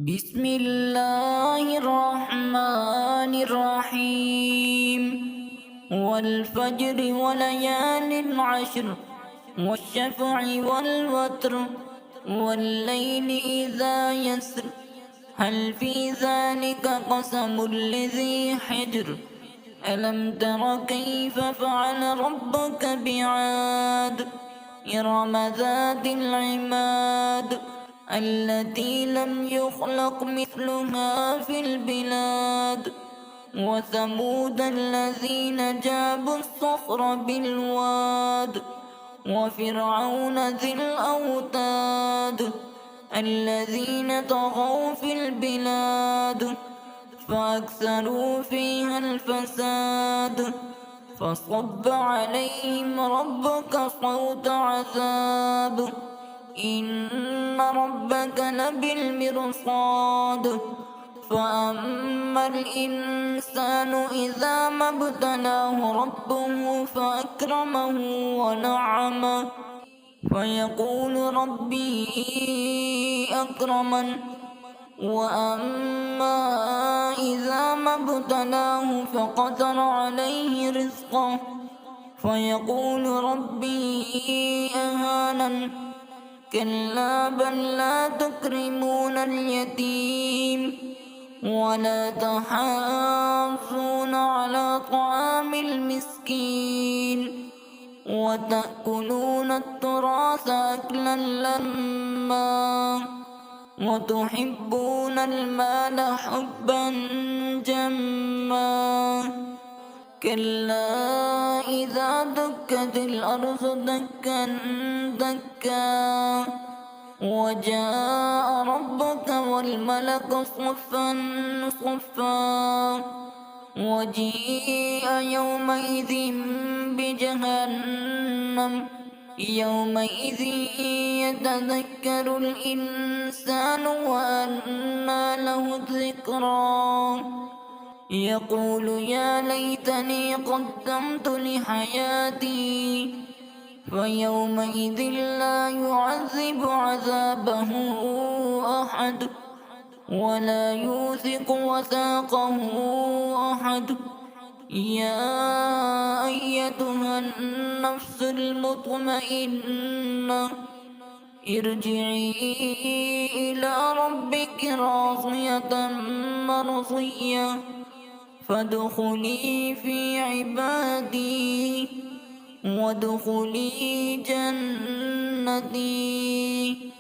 بسم الله الرحمن الرحيم والفجر وليال عشر والشفع والوتر والليل إذا يسر هل في ذلك قسم لذي حجر ألم تر كيف فعل ربك بعاد إرم ذات العماد التي لم يخلق مثلها في البلاد وثمود الذين جابوا الصخر بالواد وفرعون ذي الأوتاد الذين طغوا في البلاد فأكثروا فيها الفساد فصب عليهم ربك صوت عذاب إن ربك لبالمرصاد فأما الإنسان إذا ما ابتلاه ربه فأكرمه ونعمه فيقول ربي أكرمن وأما إذا ما ابتلاه فقدر عليه رزقه فيقول ربي أهانن كلا بل لا تكرمون اليتيم ولا تحاضون على طعام المسكين وتأكلون التراث أكلا لما وتحبون المال حبا جما كلا إذا دكت الأرض دكا دكا وجاء ربك والملك صفا صفا وجيء يومئذ بجهنم يومئذ يتذكر الإنسان وأنى له الذكرى يقول يا ليتني قدمت لحياتي فيومئذ لا يعذب عذابه أحد ولا يوثق وثاقه أحد يا أيتها النفس المطمئنة ارجعي إلى ربك راضية مرضية فادخلي في عبادي وادخلي جنتي.